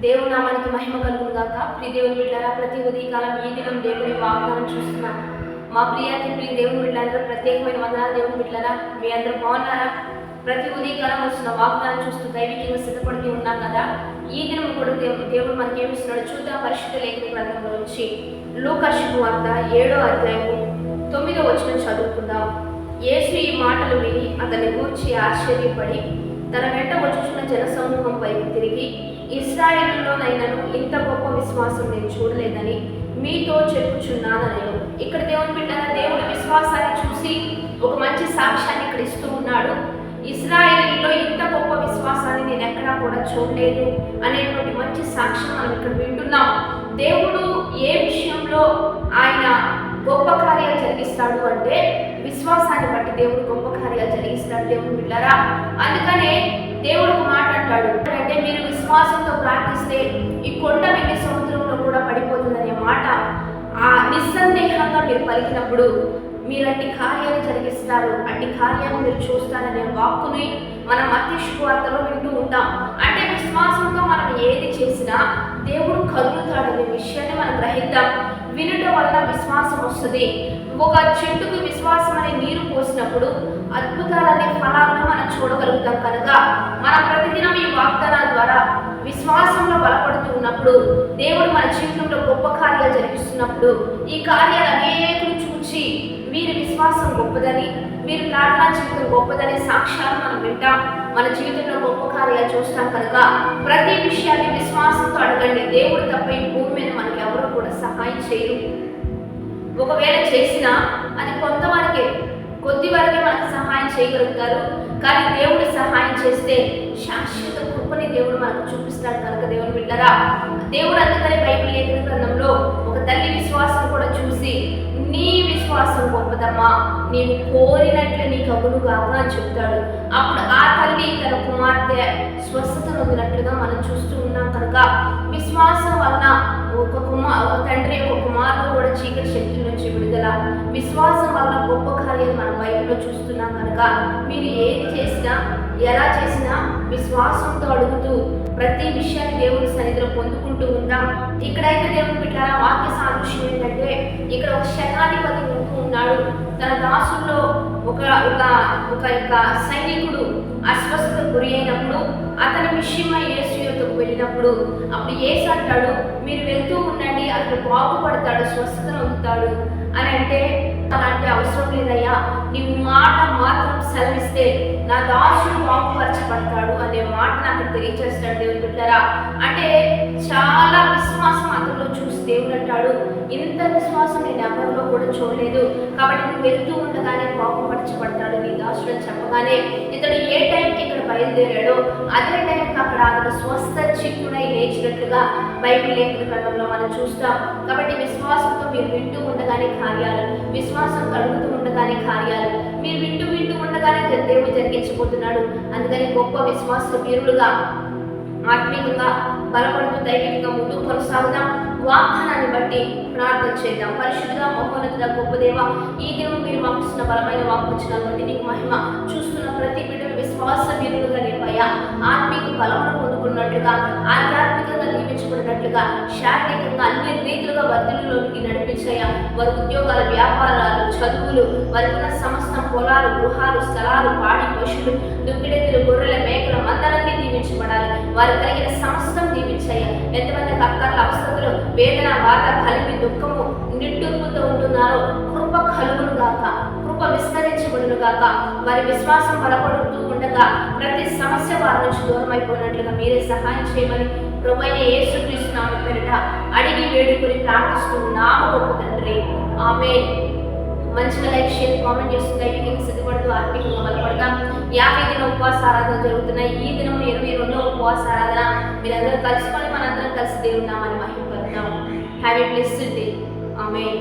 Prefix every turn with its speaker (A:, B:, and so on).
A: దేవుని నామానికి మహిమ కలుగును గాక. ప్రియ దేవుని బిడ్డలారా, ప్రతి ఉదయకాలం ఈ దినం దేవుని వాగ్దానం చూస్తున్నాం. మా ప్రియ దేవుని బిడ్డలందరూ ప్రత్యేకమైన వందనాలు. దేవుని బిడ్డలారా, మీ అందరూ బాగున్నారా? ప్రతి ఉదయకాలం వస్తున్న వాగ్దానం చూస్తూ దైవికంగా సిద్ధపడుతూ ఉన్నాం కదా. ఈ దినం కూడా దేవుడు మనకి ఏమిస్తున్నాడు చూద్దాం. పరిశుద్ధ లేఖన గ్రంథంలో నుంచి లూకా శుభవార్త 7వ అధ్యాయము 9వ వచనం చదువుకుందాం. యేసు ఈ మాటలు విని అతన్ని గూర్చి ఆశ్చర్యపడి తన వెంట వచ్చుచున్న జనసమూహం వైపు తిరిగి, ఇశ్రాయేలులోనైనను ఇంత గొప్ప విశ్వాసం నేను చూడలేదని మీతో చెప్పుచున్నానని. ఇక్కడ దేవుని బిడ్డలారా, దేవుడి విశ్వాసాన్ని చూసి ఒక మంచి సాక్ష్యాన్ని ఇక్కడ ఇస్తూ ఉన్నాడు. ఇశ్రాయేలులో ఇంత గొప్ప విశ్వాసాన్ని నేను ఎక్కడా కూడా చూడలేదు అనేటువంటి మంచి సాక్ష్యం మనం ఇక్కడ వింటున్నాం. దేవుడు ఏ విషయంలో ఆయన గొప్ప కార్యాలు జరిగిస్తాడు అంటే విశ్వాసాన్ని బట్టి దేవుడు గొప్ప కార్యాలు జరిగిస్తాడు. దేవుడు బిడ్డలారా, అందుకనే దేవుడు ఒక మాట అంటాడు, అంటే మీరు విశ్వాసంతో ప్రార్థిస్తే ఈ కొండ వెండి సముద్రంలో కూడా పడిపోతుందనే మాట నిస్సందేహంగా మీరు పలికినప్పుడు మీరు అట్టి కార్యాలు జరిగిస్తారు, అట్టి కార్యాలు మీరు చూస్తారనే వాక్కుని మనం మత్తయి శుభవార్తలో వింటూ ఉంటాం. అంటే విశ్వాసంతో మనం ఏది చేసినా దేవుడు కలుగుతాడనే విషయాన్ని మనం గ్రహిద్దాం. వినటం వల్ల విశ్వాసం వస్తుంది. ఒక చెట్టుకు విశ్వాసం అనే నీరు పోసినప్పుడు అద్భుతాలనే ఫలాలను మనం చూడగలుగుతాం. కనుక మనం ప్రతిదినం ఈ వాగ్దానాల ద్వారా విశ్వాసంలో బలపడుతూ ఉన్నప్పుడు, దేవుడు మన జీవితంలో గొప్ప కార్యాలు జరిగిస్తున్నప్పుడు, ఈ కార్యాలు అనేకులు చూచి వీరి విశ్వాసం గొప్పదని, వీరి ప్రార్థనా జీవితం గొప్పదనే సాక్ష్యాలు మనం వింటాం. మన జీవితంలో గొప్ప కార్యాలు చూస్తాం. కనుక ప్రతి విషయాన్ని విశ్వాసంతో అడగండి. దేవుడు తప్ప ఈ భూమి మీద మనకి ఎవరు కూడా సహాయం చేయరు. ఒకవేళ చేసినా అది కొంతవరకే, కొద్ది వరకే మనకు సహాయం చేయగలుగుతారు. కానీ దేవుడు సహాయం చేస్తే శాశ్వత కృపని దేవుడు మనకు చూపిస్తాడు. కనుక దేవుని బిడ్డలారా, దేవుడు అందుకనే బైబిల్ లేఖన గ్రంథంలో ఒక తల్లి విశ్వాసం కూడా చూసి, నీ విశ్వాసం గొప్పదమ్మా, నేను కోరినట్లు నీకు అగునుగాక అని చెప్తాడు. అప్పుడు ఆ తల్లి తన కుమార్తె స్వస్థత నొందినట్లుగా మనం చూస్తూ ఉన్నాం. కనుక విశ్వాసం వలన ఒక తండ్రి ఒక కుమారుడు కూడా చీకటి శక్తుల నుంచి విడుదల, విశ్వాసం వలన గొప్ప కార్యాలు మనం బైబిల్లో చూస్తున్నాం. కనుక మీరు ఏది చేసినా ఎలా చేసినా విశ్వాసంతో అడుగుతూ ప్రతి విషయాన్ని దేవుడి సన్నిధిలో పొందుకుంటూ ఉంటాం. ఇక్కడైతే దేవుని బిడ్డలారా, వాక్య సాదృశ్యం ఏంటంటే ఇక్కడ ఒక శతాధిపతి ఉంటూ ఉన్నాడు. తన దాసుల్లో ఒక సైనికుడు అస్వస్థత గురి అయినప్పుడు అతని విషయమై యేసు యొద్దకు వెళ్ళినప్పుడు అప్పుడు యేసు అంటాడు, మీరు వెళ్తూ ఉండండి, అతను బాగుపడతాడు, స్వస్థతను పొందుతాడు అని. అంటే అలాంటి అవసరం లేదయ్యా, నీవు మాట మాత్రం సెలవిస్తే నా దాసుడు బాగుపరచబడతాడు అనే మాట నాకు తెలియజేస్తాడు. దేవుని బిడ్డలారా, అంటే చాలా విశ్వాసం అతనిలో చూసి దేవుడు అంటాడు, ఇంత విశ్వాసం నేను ఎవరిలో కూడా చూడలేదు. కాబట్టి నువ్వు వెళ్తూ ఉండగానే బాగుపరచబడతాడు నీ దాసుడు అని చెప్పగానే ఇతడు ఏ టైంకి ఇక్కడ బయలుదేరాడో అదే టైంకి అక్కడ అతడు స్వస్థ చిక్కుడై లేచినట్లుగా బైబిల్ లేఖన గ్రంథంలో మనం చూస్తాం. కాబట్టి విశ్వాసంతో మీరు వింటూ ఉండగానే కార్యాలు, విశ్వాసం కలుగుతూ ఉండగానే కార్యాలు, మీరు వింటూ ఉండగానే దేవుడు జరిగించబోతున్నాడు. అందుకని గొప్ప విశ్వాస వీరులుగా ఆత్మీయంగా బలపడుతూ దైవికంగా ముందుకు కొనసాగుదాం. వాగ్దానాన్ని బట్టి ప్రార్థన చేద్దాం. పరిశుద్ధ మహోన్నతుడ గొప్ప దేవ, ఈ దినం మీరు మాకు ఇచ్చిన బలమైన వాగ్దానాన్ని బట్టి నీకు మహిమ. చూస్తున్న ప్రతి బిడ్డలు విశ్వాస వీరులుగా నింపయ్యా, ఆత్మీయ బలమును పొందుకున్నట్లుగా, ఆధ్యాత్మికంగా నియమించబడినట్లుగా, శారీరకంగా అన్ని రీతులుగా వర్ధులలోనికి నడిపించయ్యా. వారి ఉద్యోగాలు, వ్యాపారాలు, చదువులు, వారికి ఉన్న సమస్తం పొలాలు, గృహాలు, స్థలాలు, పాడి పశువులు, దుక్కిడెత్తులు, గొర్రెల, మేకల మందలన్నీ దీవించబడాలి. వారు కలిగిన సమస్తం దీవించయ్యా. ఎంతమందికి అక్కర్ల అవసరతలు, వేదన, బాధ, కలిపి దుఃఖము, నిట్టూర్పుతో ఉంటున్నారో కృప కలుగును గాక, కృప విస్తరించబడును గాక. వారి విశ్వాసం బలపడుతూ ఉండగా ప్రతి సమస్య వారి నుంచి దూరం అయిపోయినట్లుగా మీరే సహాయం చేయమని ప్రభువైన యేసుక్రీస్తు నామమున పేరిట అడిగి వేడుకొని ప్రార్థిస్తున్నాము గొప్ప తండ్రి, ఆమేన్. మంచిగా లైక్, షేర్, కామెంట్ చేస్తూ దైవికంగా సిద్ధపడుతూ ఆత్మీయంగా బలపడతాం. 50 దిన ఉపవాస ఆరాధన జరుగుతున్నాయి. ఈ దినం 22వ ఉపవాస ఆరాధన. మీరందరూ కలుసుకొని మనందరం కలిసి దేవుని నామాన్ని మహిమపడతాం. Have a blessed day. Amen.